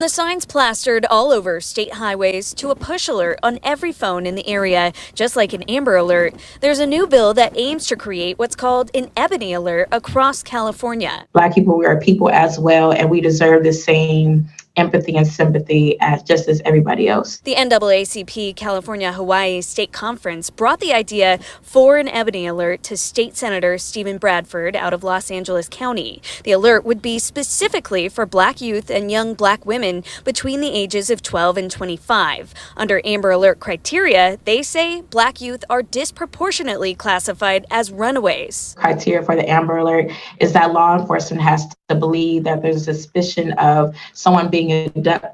The signs plastered all over state highways to a push alert on every phone in the area, just like an Amber Alert. There's a new bill that aims to create what's called an Ebony Alert across California. Black people, we are people as well, and we deserve the same empathy and sympathy as everybody else. The NAACP California-Hawaii State Conference brought the idea for an Ebony Alert to State Senator Stephen Bradford out of Los Angeles County. The alert would be specifically for Black youth and young Black women between the ages of 12 and 25. Under Amber Alert criteria, they say Black youth are disproportionately classified as runaways. Criteria for the Amber Alert is that law enforcement has to believe that there's a suspicion of someone being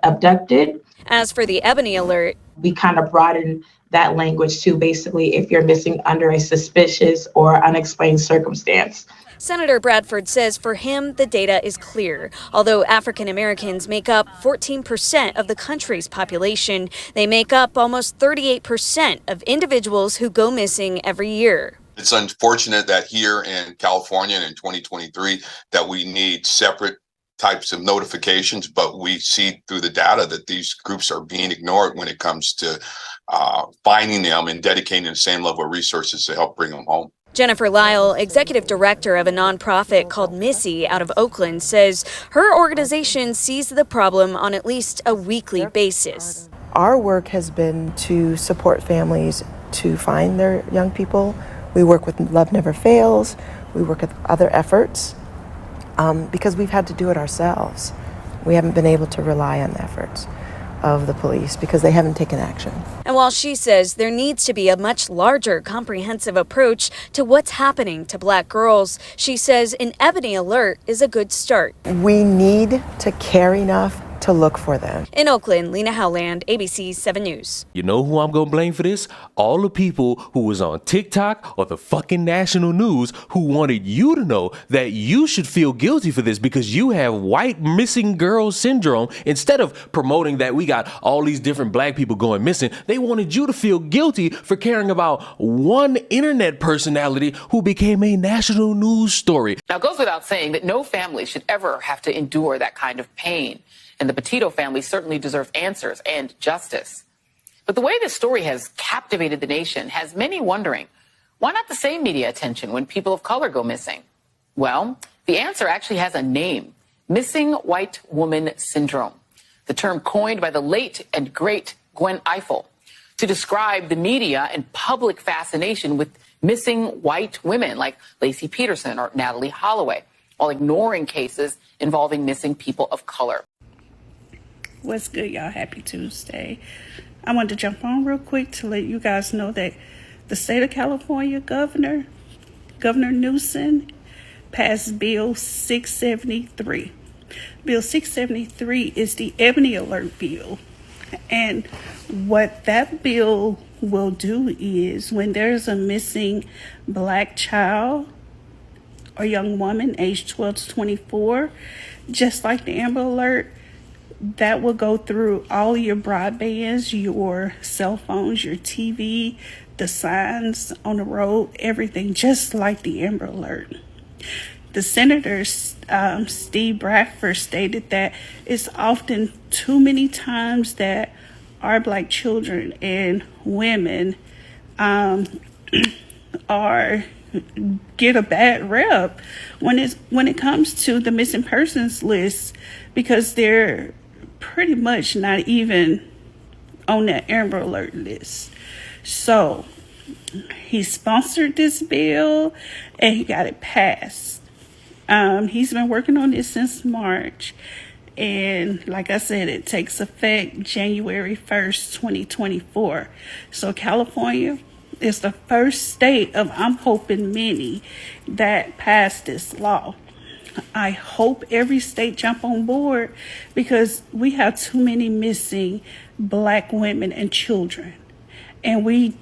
abducted. As for the Ebony Alert, we kind of broaden that language to basically if you're missing under a suspicious or unexplained circumstance. Senator Bradford says for him, the data is clear. Although African Americans make up 14% of the country's population, they make up almost 38% of individuals who go missing every year. It's unfortunate that here in California and in 2023 that we need separate types of notifications, but we see through the data that these groups are being ignored when it comes to finding them and dedicating the same level of resources to help bring them home. Jennifer Lyle, executive director of a nonprofit called Missy out of Oakland, says her organization sees the problem on at least a weekly basis. Our work has been to support families to find their young people. We work with Love Never Fails. We work with other efforts because we've had to do it ourselves. We haven't been able to rely on the efforts of the police because they haven't taken action. And while she says there needs to be a much larger comprehensive approach to what's happening to Black girls, she says an Ebony Alert is a good start. We need to care enough to look for them. In Oakland, Lena Howland, ABC 7 News. You know who I'm gonna blame for this? All the people who was on TikTok or the fucking national news who wanted you to know that you should feel guilty for this because you have white missing girl syndrome. Instead of promoting that we got all these different Black people going missing, they wanted you to feel guilty for caring about one internet personality who became a national news story. Now, it goes without saying that no family should ever have to endure that kind of pain. And the Petito family certainly deserve answers and justice. But the way this story has captivated the nation has many wondering, why not the same media attention when people of color go missing? Well, the answer actually has a name: missing white woman syndrome, the term coined by the late and great Gwen Ifill to describe the media and public fascination with missing white women like Laci Peterson or Natalie Holloway, while ignoring cases involving missing people of color. What's good, y'all? Happy Tuesday. I wanted to jump on real quick to let you guys know that the state of California Governor Newsom passed Bill 673. Bill 673 is the Ebony Alert bill. And what that bill will do is when there's a missing Black child or young woman aged 12 to 24, just like the Amber Alert, that will go through all your broadbands, your cell phones, your TV, the signs on the road, everything, just like the Amber Alert. The Senator, Steve Bradford, stated that it's often too many times that our Black children and women get a bad rep when it comes to the missing persons list, because they're pretty much not even on that Amber Alert list. So he sponsored this bill and he got it passed. He's been working on this since March. And like I said, it takes effect January 1st, 2024. So California is the first state of, I'm hoping, many that passed this law. I hope every state jump on board because we have too many missing Black women and children. And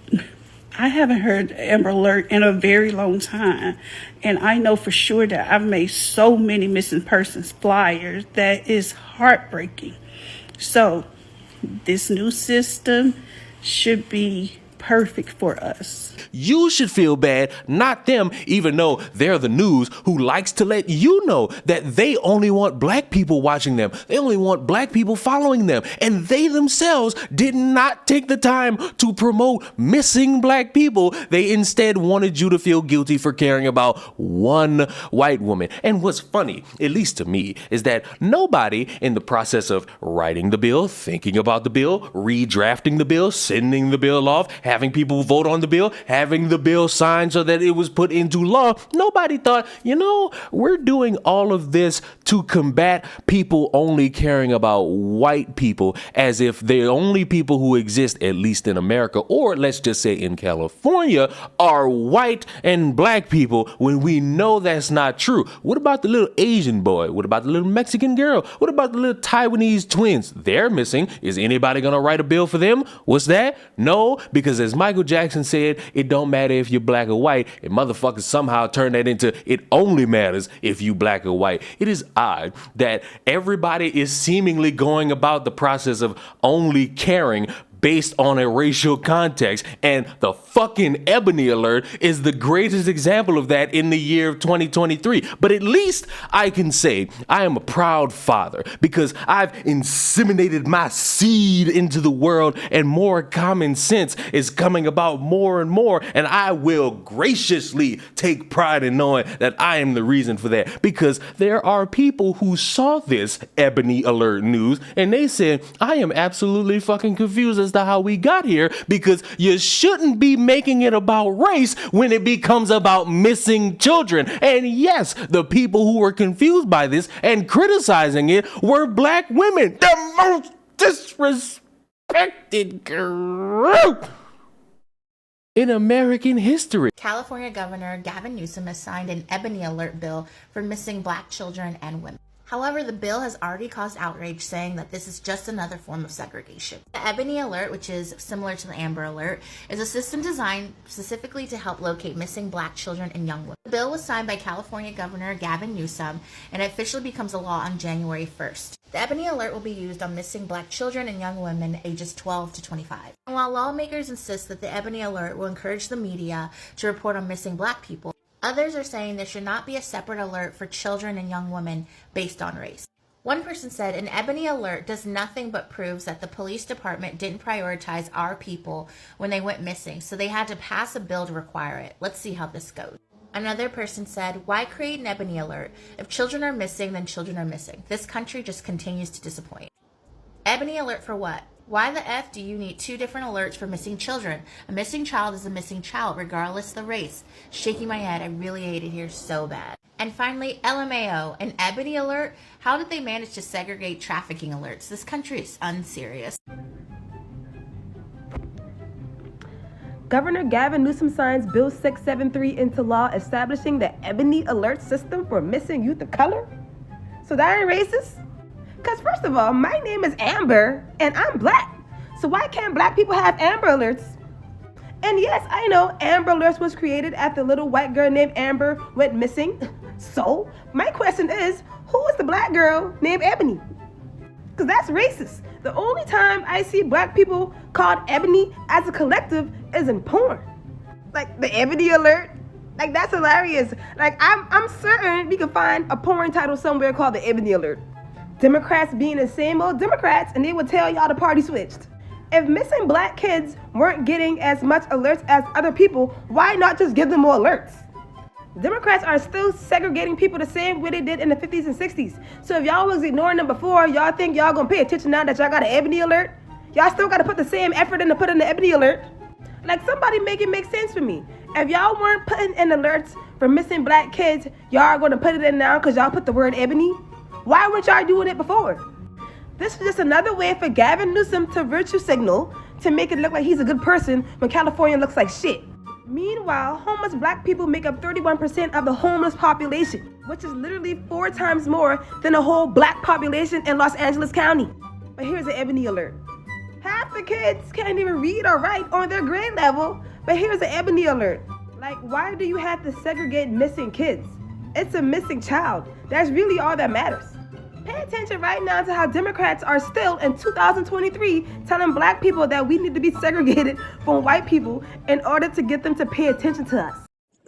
I haven't heard Amber Alert in a very long time. And I know for sure that I've made so many missing persons flyers that is heartbreaking. So this new system should be perfect for us. You should feel bad, not them, even though they're the news who likes to let you know that they only want black people watching them. They only want black people following them. And they themselves did not take the time to promote missing black people. They instead wanted you to feel guilty for caring about one white woman. And what's funny, at least to me, is that nobody in the process of writing the bill, thinking about the bill, redrafting the bill, sending the bill off, having people vote on the bill, having the bill signed so that it was put into law, nobody thought, we're doing all of this to combat people only caring about white people as if the only people who exist, at least in America, or let's just say in California, are white and black people, when we know that's not true. What about the little Asian boy? What about the little Mexican girl? What about the little Taiwanese twins? They're missing. Is anybody gonna write a bill for them? What's that? No, because as Michael Jackson said, it don't matter if you're black or white, and motherfuckers somehow turn that into it only matters if you black or white. It is odd that everybody is seemingly going about the process of only caring based on a racial context, and the fucking Ebony Alert is the greatest example of that in the year of 2023. But at least I can say I am a proud father because I've inseminated my seed into the world, and more common sense is coming about more and more, and I will graciously take pride in knowing that I am the reason for that, because there are people who saw this Ebony Alert news and they said, I am absolutely fucking confused as to how we got here, because you shouldn't be making it about race when it becomes about missing children. And yes, the people who were confused by this and criticizing it were black women, the most disrespected group in American history. California Governor Gavin Newsom has signed an Ebony Alert bill for missing black children and women. However, the bill has already caused outrage, saying that this is just another form of segregation. The Ebony Alert, which is similar to the Amber Alert, is a system designed specifically to help locate missing black children and young women. The bill was signed by California Governor Gavin Newsom and it officially becomes a law on January 1st. The Ebony Alert will be used on missing black children and young women ages 12 to 25. And while lawmakers insist that the Ebony Alert will encourage the media to report on missing black people, others are saying there should not be a separate alert for children and young women based on race. One person said, an Ebony Alert does nothing but proves that the police department didn't prioritize our people when they went missing, so they had to pass a bill to require it. Let's see how this goes. Another person said, why create an Ebony Alert? If children are missing, then children are missing. This country just continues to disappoint. Ebony Alert for what? Why the F do you need two different alerts for missing children? A missing child is a missing child, regardless of the race. Shaking my head, I really hate it here so bad. And finally, LMAO, an Ebony Alert? How did they manage to segregate trafficking alerts? This country is unserious. Governor Gavin Newsom signs Bill 673 into law, establishing the Ebony Alert system for missing youth of color. So that ain't racist? Because first of all, my name is Amber and I'm black. So why can't black people have Amber Alerts? And yes, I know Amber Alerts was created after a little white girl named Amber went missing. So my question is, who is the black girl named Ebony? Because that's racist. The only time I see black people called Ebony as a collective is in porn. Like the Ebony Alert. Like that's hilarious. Like I'm certain we can find a porn title somewhere called the Ebony Alert. Democrats being the same old Democrats, and they would tell y'all the party switched. If missing black kids weren't getting as much alerts as other people, why not just give them more alerts? Democrats are still segregating people the same way they did in the 50s and 60s. So if y'all was ignoring them before, y'all think y'all gonna pay attention now that y'all got an Ebony Alert? Y'all still gotta put the same effort in to put in the Ebony Alert? Like, somebody make it make sense for me. If y'all weren't putting in alerts for missing black kids, y'all are gonna put it in now because y'all put the word Ebony? Why weren't y'all doing it before? This is just another way for Gavin Newsom to virtue signal to make it look like he's a good person when California looks like shit. Meanwhile, homeless black people make up 31% of the homeless population, which is literally 4 times more than the whole black population in Los Angeles County. But here's the Ebony Alert. Half the kids can't even read or write on their grade level, but here's the Ebony Alert. Like, why do you have to segregate missing kids? It's a missing child. That's really all that matters. Pay attention right now to how Democrats are still in 2023 telling black people that we need to be segregated from white people in order to get them to pay attention to us.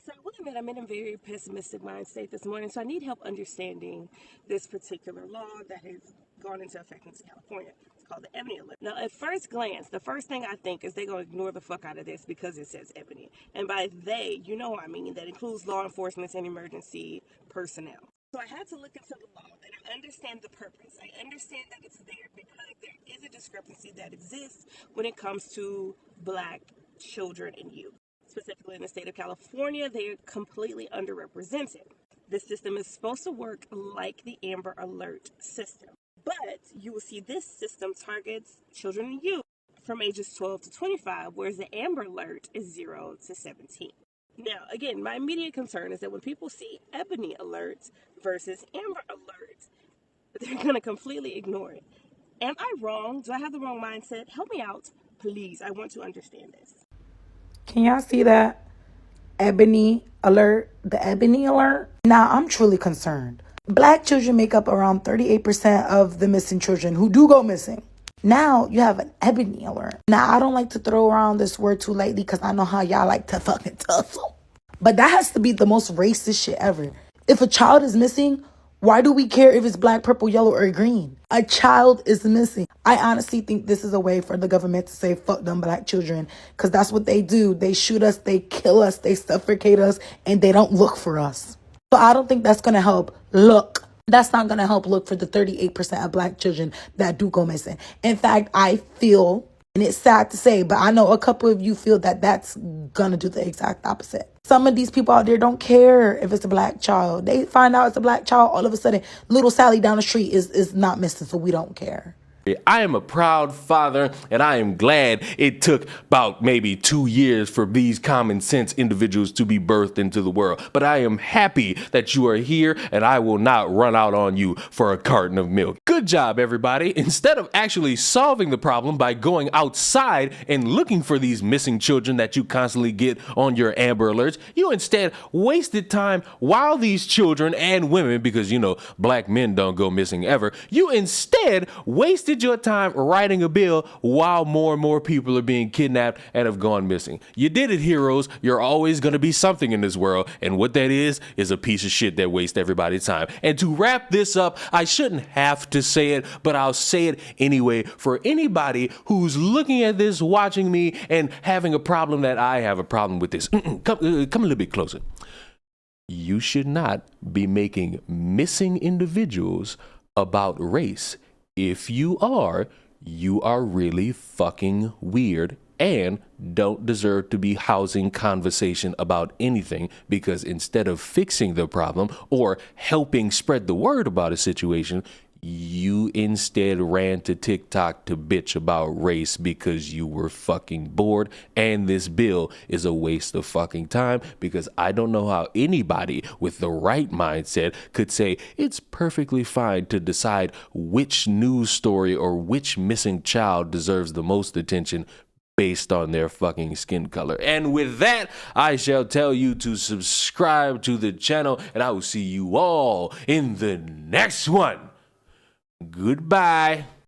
So I will admit I'm in a very pessimistic mind state this morning, so I need help understanding this particular law that has gone into effect in California. It's called the Ebony Alert. Now, at first glance, the first thing I think is they're going to ignore the fuck out of this because it says Ebony. And by they, you know what I mean. That includes law enforcement and emergency personnel. So I had to look into the law and I understand the purpose. I understand that it's there because there is a discrepancy that exists when it comes to black children and youth. Specifically in the state of California, they are completely underrepresented. This system is supposed to work like the Amber Alert system. But you will see this system targets children and youth from ages 12 to 25, whereas the Amber Alert is 0 to 17. Now, again, my immediate concern is that when people see Ebony Alerts versus Amber Alerts, they're going to completely ignore it. Am I wrong? Do I have the wrong mindset? Help me out, please. I want to understand this. Can y'all see that? Ebony Alert, the Ebony Alert. Now, I'm truly concerned. Black children make up around 38% of the missing children who do go missing. Now, you have an Ebony Alert. Now, I don't like to throw around this word too lightly because I know how y'all like to fucking tussle. But that has to be the most racist shit ever. If a child is missing, why do we care if it's black, purple, yellow, or green? A child is missing. I honestly think this is a way for the government to say, fuck them black children. Because that's what they do. They shoot us, they kill us, they suffocate us, and they don't look for us. So I don't think that's going to help look. That's not going to help look for the 38% of black children that do go missing. In fact, I feel, and it's sad to say, but I know a couple of you feel that that's going to do the exact opposite. Some of these people out there don't care if it's a black child. They find out it's a black child, all of a sudden, little Sally down the street is not missing, so we don't care. I am a proud father, and I am glad it took about maybe 2 years for these common sense individuals to be birthed into the world. But I am happy that you are here, and I will not run out on you for a carton of milk. Good job, everybody. Instead of actually solving the problem by going outside and looking for these missing children that you constantly get on your Amber Alerts, you instead wasted time while these children and women, because you know black men don't go missing ever, you instead wasted your time writing a bill while more and more people are being kidnapped and have gone missing. You did it, heroes. You're always going to be something in this world, and what that is a piece of shit that wastes everybody's time. And to wrap this up, I shouldn't have to say it, but I'll say it anyway for anybody who's looking at this, watching me, and having a problem that I have a problem with this. Come a little bit closer. You should not be making missing individuals about race. If you are really fucking weird and don't deserve to be housing conversation about anything, because instead of fixing the problem or helping spread the word about a situation, you instead ran to TikTok to bitch about race because you were fucking bored. And this bill is a waste of fucking time, because I don't know how anybody with the right mindset could say it's perfectly fine to decide which news story or which missing child deserves the most attention based on their fucking skin color. And with that, I shall tell you to subscribe to the channel, and I will see you all in the next one. Goodbye.